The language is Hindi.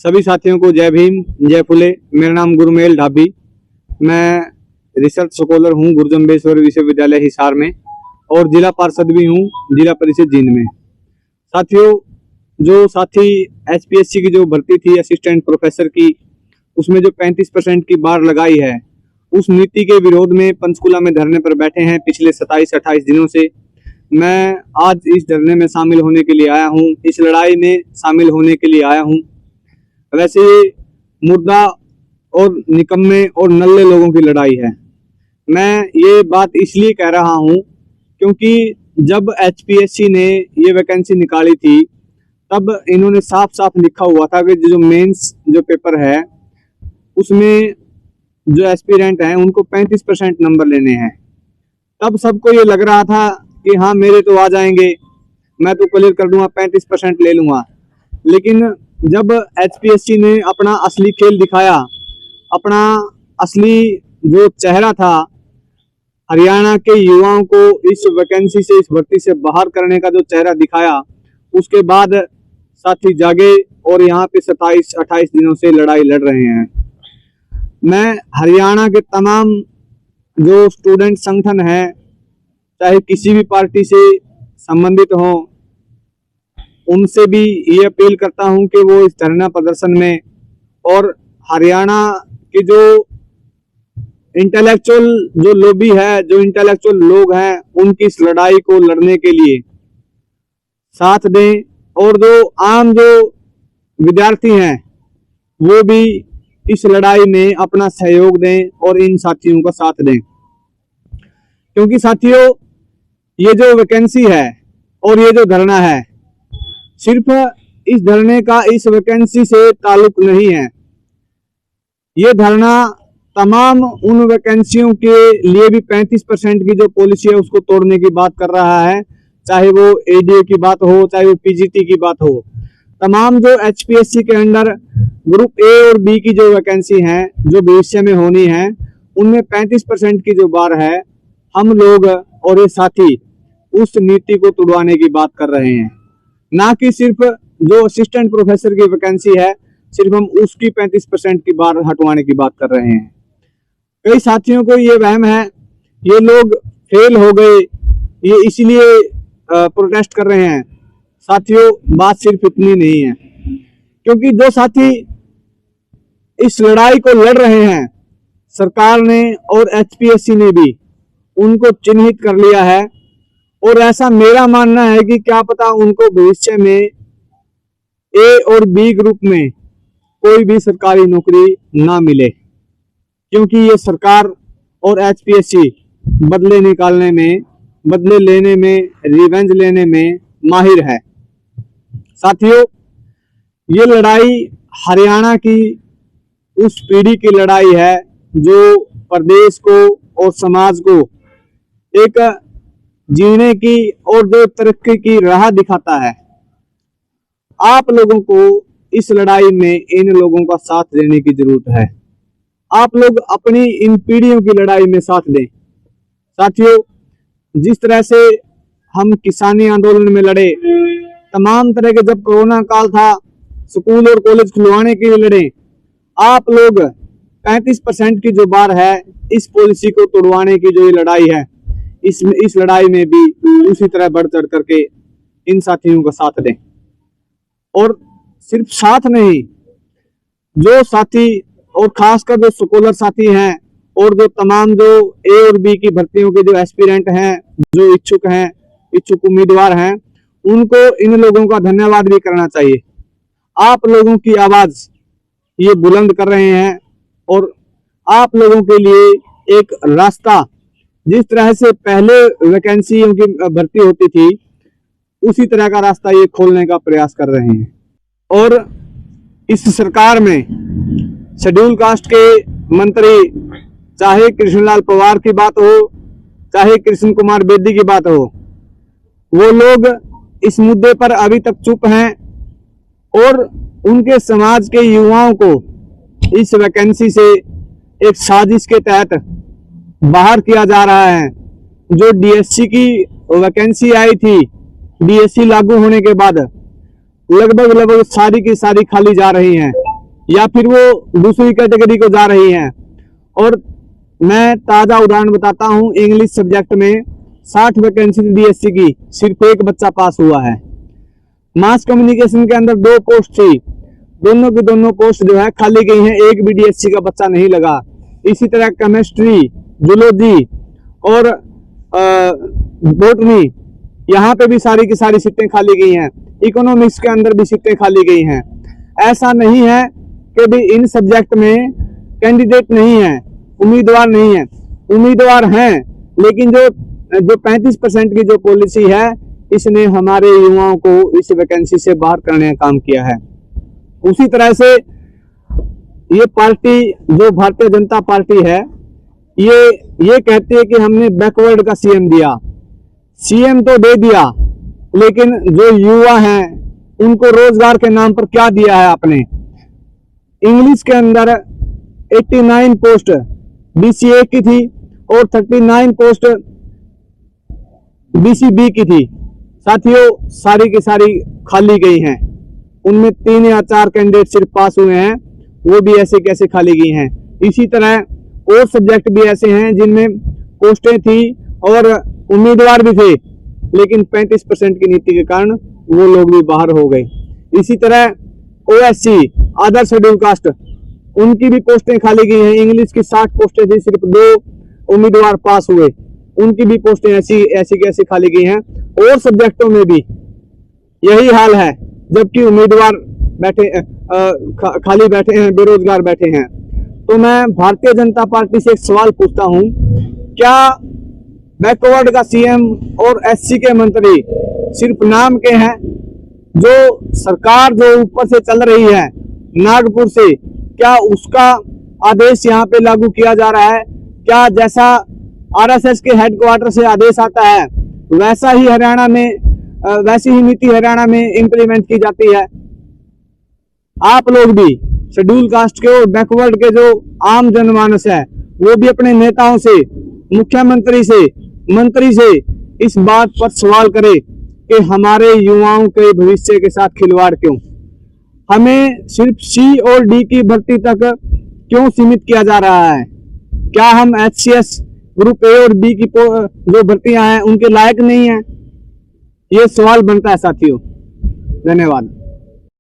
सभी साथियों को जय भीम, जय फुले। मेरा नाम गुरुमेल ढाबी, मैं रिसर्च स्कॉलर हूँ गुरुजम्बेश्वर विश्वविद्यालय हिसार में और जिला पार्षद भी हूँ जिला परिषद जींद में। साथियों, जो साथी एचपीएससी की जो भर्ती थी असिस्टेंट प्रोफेसर की, उसमें जो 35% की बार लगाई है, उस नीति के विरोध में पंचकुला में धरने पर बैठे हैं पिछले 27-28 दिनों से। मैं आज इस धरने में शामिल होने के लिए आया हूँ, इस लड़ाई में शामिल होने के लिए आया हूँ। वैसे ये मुर्दा और निकम्मे और नल्ले लोगों की लड़ाई है। मैं ये बात इसलिए कह रहा हूँ क्योंकि जब एचपीएससी ने ये वैकेंसी निकाली थी तब इन्होंने साफ साफ लिखा हुआ था कि जो मेंस जो पेपर है उसमें जो एस्पिरेंट हैं उनको 35% नंबर लेने हैं। तब सबको ये लग रहा था कि हाँ मेरे तो आ जाएंगे, मैं तो क्लियर कर दूंगा, 35% ले लूंगा। लेकिन जब एचपीएससी ने अपना असली खेल दिखाया, अपना असली जो चेहरा था, हरियाणा के युवाओं को इस वैकेंसी से, इस भर्ती से बाहर करने का जो चेहरा दिखाया, उसके बाद साथी जागे और यहाँ पे 27-28 दिनों से लड़ाई लड़ रहे हैं। मैं हरियाणा के तमाम जो स्टूडेंट संगठन हैं, चाहे किसी भी पार्टी से संबंधित हो, उनसे भी ये अपील करता हूं कि वो इस धरना प्रदर्शन में और हरियाणा के जो इंटेलेक्चुअल जो लॉबी है, जो इंटेलेक्चुअल लोग हैं, उनकी इस लड़ाई को लड़ने के लिए साथ दें और जो आम जो विद्यार्थी हैं वो भी इस लड़ाई में अपना सहयोग दें और इन साथियों का साथ दें। क्योंकि साथियों, ये जो वैकेंसी है और ये जो धरना है, सिर्फ इस धरने का इस वैकेंसी से ताल्लुक नहीं है। ये धरना तमाम उन वैकेंसियों के लिए भी 35% की जो पॉलिसी है उसको तोड़ने की बात कर रहा है, चाहे वो एडीए की बात हो, चाहे वो पीजीटी की बात हो। तमाम जो एचपीएससी के अंडर ग्रुप ए और बी की जो वैकेंसी हैं, जो भविष्य में होनी है, उनमें 35% की जो बार है, हम लोग और ये साथी उस नीति को तुड़वाने की बात कर रहे हैं। ना कि सिर्फ जो असिस्टेंट प्रोफेसर की वैकेंसी है, सिर्फ हम उसकी 35% की बार हटवाने की बात कर रहे हैं। कई साथियों को ये वहम है, ये लोग फेल हो गए, ये इसलिए प्रोटेस्ट कर रहे हैं। साथियों, बात सिर्फ इतनी नहीं है, क्योंकि जो साथी इस लड़ाई को लड़ रहे हैं, सरकार ने और एचपीएससी ने भी उनको चिन्हित कर लिया है। और ऐसा मेरा मानना है कि क्या पता उनको भविष्य में ए और बी ग्रुप में कोई भी सरकारी नौकरी ना मिले, क्योंकि ये सरकार और एचपीएससी बदले निकालने में, बदले लेने में, रिवेंज लेने में माहिर है। साथियों, ये लड़ाई हरियाणा की उस पीढ़ी की लड़ाई है जो प्रदेश को और समाज को एक जीने की और जो तरक्की की राह दिखाता है। आप लोगों को इस लड़ाई में इन लोगों का साथ देने की जरूरत है। आप लोग अपनी इन पीढ़ियों की लड़ाई में साथ दें। साथियों, जिस तरह से हम किसानी आंदोलन में लड़े, तमाम तरह के, जब कोरोना काल था, स्कूल और कॉलेज खुलवाने के लिए लड़े, आप लोग 35% की जो बार है, इस पॉलिसी को तोड़वाने की जो ये लड़ाई है, इस लड़ाई में भी उसी तरह बढ़ चढ़ करके इन साथियों का साथ दें। और सिर्फ साथ नहीं, जो साथी और खासकर जो स्कॉलर साथी हैं और जो तमाम जो ए और बी की भर्तियों के जो एस्पिरेंट हैं, जो इच्छुक हैं, इच्छुक उम्मीदवार हैं, उनको इन लोगों का धन्यवाद भी करना चाहिए। आप लोगों की आवाज ये बुलंद कर रहे हैं और आप लोगों के लिए एक रास्ता, जिस तरह से पहले वैकेंसियों की भर्ती होती थी, उसी तरह का रास्ता ये खोलने का प्रयास कर रहे हैं। और इस सरकार में शेड्यूल कास्ट के मंत्री, चाहे कृष्णलाल पवार की बात हो, चाहे कृष्ण कुमार बेदी की बात हो, वो लोग इस मुद्दे पर अभी तक चुप हैं और उनके समाज के युवाओं को इस वैकेंसी से एक साजिश के तहत बाहर किया जा रहा है। जो डीएससी की वैकेंसी आई थी, डीएससी लागू होने के बाद लगभग सारी की सारी खाली जा रही हैं। या फिर वो दूसरी कैटेगरी को जा रही हैं। और मैं ताजा उदाहरण बताता हूं, इंग्लिश सब्जेक्ट में 60 वैकेंसी थी बीएससी की, सिर्फ एक बच्चा पास हुआ है। मास कम्युनिकेशन के अंदर 2 पोस्ट थी, दोनों की दोनों पोस्ट जो है खाली गई हैं, एक भी डीएससी का बच्चा नहीं लगा। इसी तरह केमिस्ट्री, जूलॉजी और बॉटनी, यहाँ पे भी सारी की सारी सीटें खाली गई हैं। इकोनॉमिक्स के अंदर भी सीटें खाली गई हैं। ऐसा नहीं है कि भी इन सब्जेक्ट में कैंडिडेट नहीं है, उम्मीदवार नहीं है, उम्मीदवार हैं, लेकिन जो 35% की जो पॉलिसी है, इसने हमारे युवाओं को इस वैकेंसी से बाहर करने का काम किया है। उसी तरह से ये पार्टी जो भारतीय जनता पार्टी है, ये कहती है कि हमने बैकवर्ड का सीएम दिया। सीएम तो दे दिया, लेकिन जो युवा हैं उनको रोजगार के नाम पर क्या दिया है आपने? इंग्लिश के अंदर 89 पोस्ट बीसीए की थी और 39 पोस्ट बीसीबी की थी। साथियों, सारी की सारी खाली गई हैं। उनमें 3 या 4 कैंडिडेट सिर्फ पास हुए हैं, वो भी ऐसे कैसे खाली गई हैं। इसी तरह और सब्जेक्ट भी ऐसे हैं जिनमें पोस्टें थी और उम्मीदवार भी थे, लेकिन 35% की नीति के कारण वो लोग भी बाहर हो गए। इसी तरह ओएससी, अदर शेड्यूल कास्ट, उनकी भी पोस्टें खाली गई हैं। इंग्लिश की 60 पोस्टें थी, सिर्फ 2 उम्मीदवार पास हुए, उनकी भी पोस्टें ऐसी कैसी खाली गई हैं। और सब्जेक्टों में भी यही हाल है, जबकि उम्मीदवार खाली बैठे हैं, बेरोजगार बैठे हैं। तो मैं भारतीय जनता पार्टी से एक सवाल पूछता हूं, क्या बैकवर्ड का सीएम और एससी के मंत्री सिर्फ नाम के हैं? जो सरकार जो ऊपर से चल रही है नागपुर से, क्या उसका आदेश यहाँ पे लागू किया जा रहा है? क्या जैसा आरएसएस के हेडक्वार्टर से आदेश आता है वैसा ही हरियाणा में, वैसी ही नीति हरियाणा में इंप्लीमेंट की जाती है? आप लोग भी शेड्यूल कास्ट के और बैकवर्ड के जो आम जनमानस है, वो भी अपने नेताओं से, मुख्यमंत्री से, मंत्री से इस बात पर सवाल करे कि हमारे युवाओं के भविष्य के साथ खिलवाड़ क्यों? हमें सिर्फ सी और डी की भर्ती तक क्यों सीमित किया जा रहा है? क्या हम एचसीएस ग्रुप ए और बी की जो भर्तियां हैं उनके लायक नहीं है? ये सवाल बनता है साथियों। धन्यवाद।